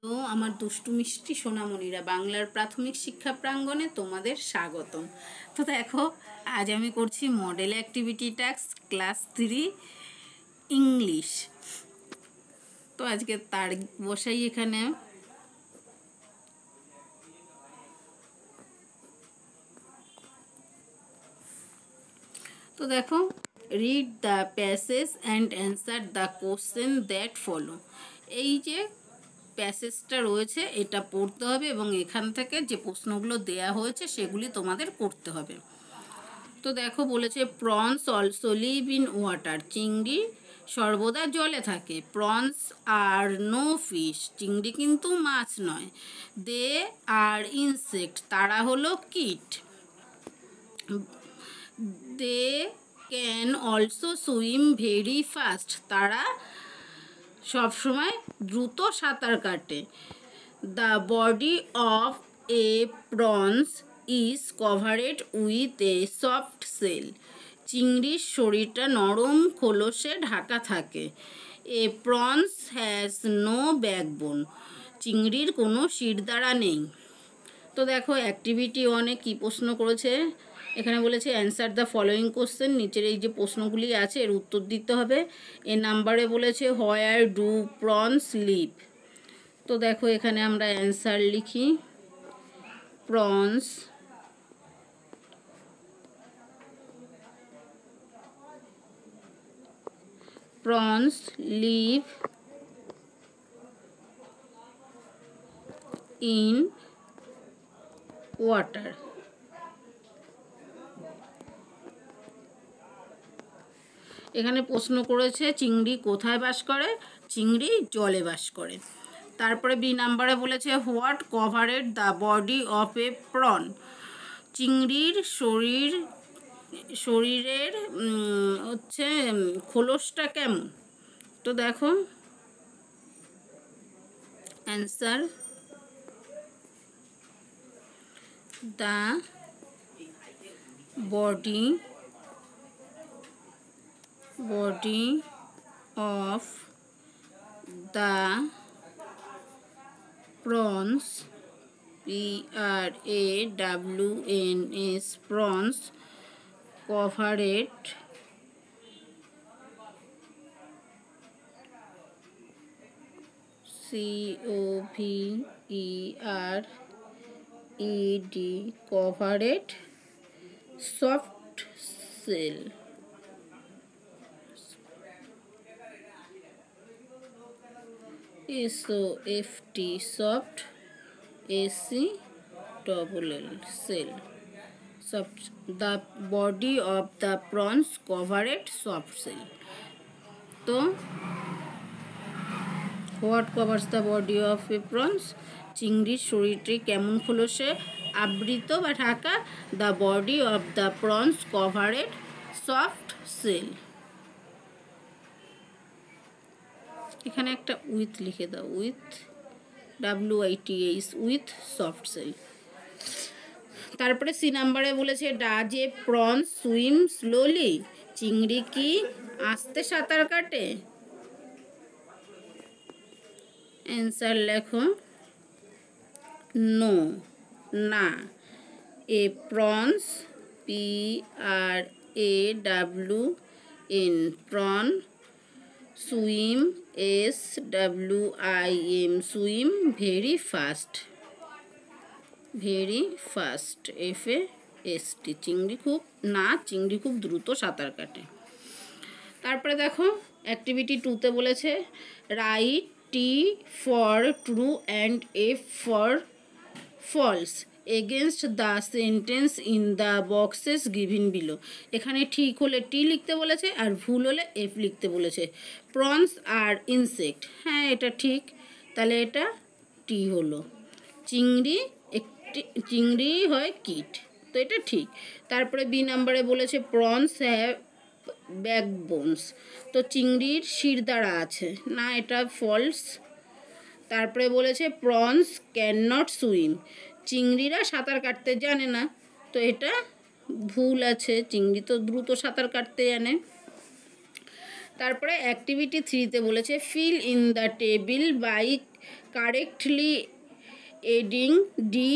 তো আমার দুষ্টু মিষ্টি সোনামণিরা, বাংলার প্রাথমিক শিক্ষা প্রাঙ্গণে তোমাদের স্বাগতম। তো দেখো, আজ আমি করছি model activity task class 3 English. তো আজকে তারিখ বসাই এখানে। তো দেখো, read the passage and answer the question that follow. এই যে প্যাসেজটা রয়েছে এটা পড়তে হবে এবং এখান থেকে যে প্রশ্নগুলো দেয়া হয়েছে সেগুলি তোমাদের করতে হবে। তো দেখো বলেছে, prawns also live in water. চিংড়ি সর্বদা জলে থাকে। Prawns are no fish. চিংড়ি কিন্তু মাছ নয়। They are insect. তারা হলো কীট। They can also swim very fast. তারা সবসময় দ্রুত সাঁতার কাটে। The body of a prawns is covered with a soft shell. চিংড়ির শরীরটা নরম খোলসে ঢাকা থাকে। A prawns has no backbone. চিংড়ির কোনো শিরদাঁড়া নেই। তো দেখো, অ্যাক্টিভিটি ওয়ানে কী প্রশ্ন করেছে এখানে বলেছে, অ্যান্সার দ্য ফলোয়িং কোশ্চেন। নিচের এই যে প্রশ্নগুলি আছে এর উত্তর দিতে হবে। এ নাম্বারে বলেছে, হোয়ার ডু প্রনস লিভ। তো দেখো এখানে আমরা অ্যান্সার লিখি। Prawns leave in water. এখানে প্রশ্ন করেছে চিংড়ি কোথায় বাস করে। চিংড়ি জলে বাস করে। তারপরে বি নাম্বারে বলেছে, what কভারেড the body of A prawn. চিংড়ির শরীরের হচ্ছে খোলসটা কেমন। তো দেখো answer, the body of the prawns, prawns, prawns covered covered soft shell. soft soft shell. Soft. The body of the prawns covered soft shell. তো what covers the body of a prawns. চিংড়ির শরীরটি কেমন খোলসে আবৃত বা ঢাকা। The body of the prawns covered soft shell. এখানে একটা উইথ লিখে দাও, with WITH, with soft shell. তারপরে সি নাম্বারে বলেছে, does a prawn swim slowly. চিংড়ি কি আস্তে সাঁতার কাটে। অ্যান্সার লেখো, নো, না। A prawns PRAWN prawn swim SWIM swim very fast FAST। চিংড়ি খুব দ্রুত সাঁতার কাটে। তারপরে দেখো অ্যাক্টিভিটি 2তে বলেছে, write T for true and F for false against the sentence in the boxes given below. এখানে ঠিক হলে টি লিখতে বলেছে আর ভুল হলে এফ লিখতে বলেছে। প্রনস আর ইনসেক্ট, হ্যাঁ এটা ঠিক, তাহলে এটা টি হলো। চিংড়ি হয় কীট, তো এটা ঠিক। তারপরে বি নাম্বারে বলেছে, প্রনস হ্যাভ ব্যাকবোনস। তো চিংড়ির শিরদাঁড়া আছে, না এটা ফলস। তারপরে বলেছে, প্রনস ক্যান নট সুইম। চিংড়িরা সাঁতার কাটতে জানে না, তো এটা ভুল আছে। চিংড়ি তো দ্রুত সাঁতার কাটতে জানে। তারপরে অ্যাক্টিভিটি 3তে বলেছে, fill in the table by correctly adding D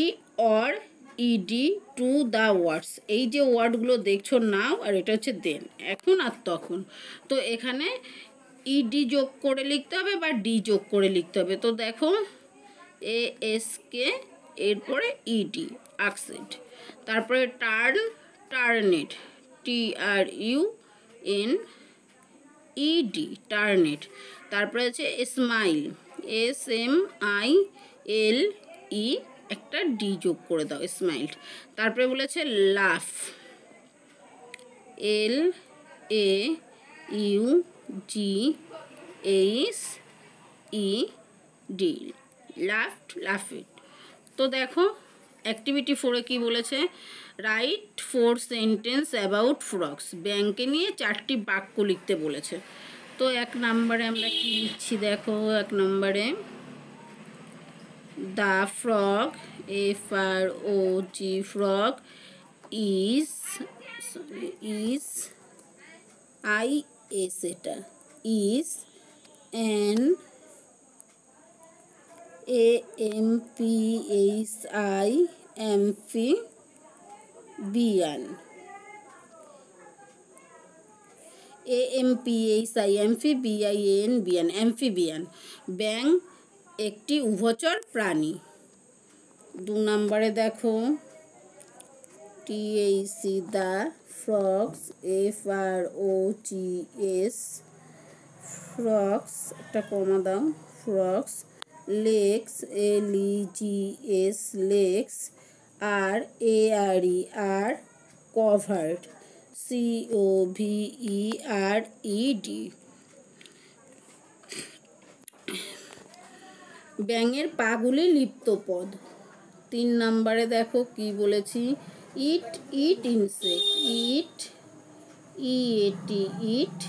or ED to the words. এই যে ওয়ার্ডগুলো দেখছো নাও, আর এটা হচ্ছে দেন, এখন আর তখন। তো এখানে ইডি যোগ করে লিখতে হবে বা ডি যোগ করে লিখতে হবে। তো দেখো এএসকে, এরপরে ইডি অ্যাকসেন্ট, তারপরে টার্ন, টার্নেট, TRUN ইডি টার্নেট, তারপরে হচ্ছে স্মাইল, SMILE, একটা ডি যোগ করে দাও স্মাইল। তারপরে বলেছে লাফ, LAUGHED, লাফট, লাফিট। তো দেখো অ্যাক্টিভিটি 4-এ কী বলেছে, রাইট 4 সেন্টেন্স অ্যাবাউট ফ্রগস। ব্যাংকে নিয়ে 4টি বাক্য লিখতে বলেছে। তো 1 নম্বরে আমরা কি লিখছি দেখো, 1 নম্বরে the frog, FROG, frog is IS, এটা ইজ অ্যান amphibian, amphibian, ব্যাঙ একটি উভচর প্রাণী। 2 নম্বরে দেখো THC, the frogs, FROGS, frogs, একটা কমা দাও, frogs legs, LEGS, legs, are covered, COVERED। ব্যাঙের পাগুলি লিপ্ত পদ। 3 নম্বরে দেখো কি বলেছি, ইট ইনসেক্ট, ইট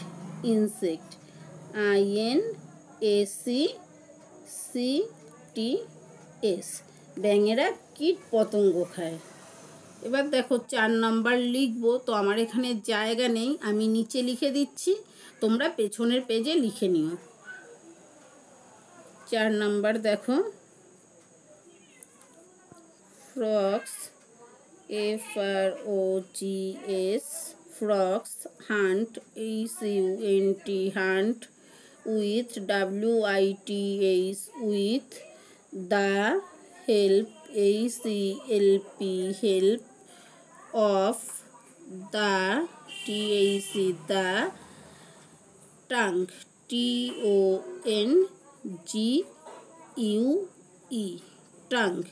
ইনসেক্ট, INSECTS, ব্যাঙেরা কীট পতঙ্গ খায়। এবার দেখো 4 নম্বর লিখবো, তো আমার এখানে জায়গা নেই, আমি নিচে লিখে দিচ্ছি, তোমরা পেছনের পেজে লিখে নিও। 4 নম্বর দেখো frogs, FROGS, frogs hunt, HUNT, hunt with WITH, with the help, HELP, help of the the tongue, TONGUE, tongue,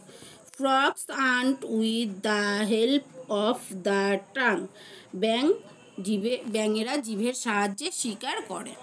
frogs hunt with the help of the tongue, ব্যাঙেরা জিভের সাহায্যে শিকার করে।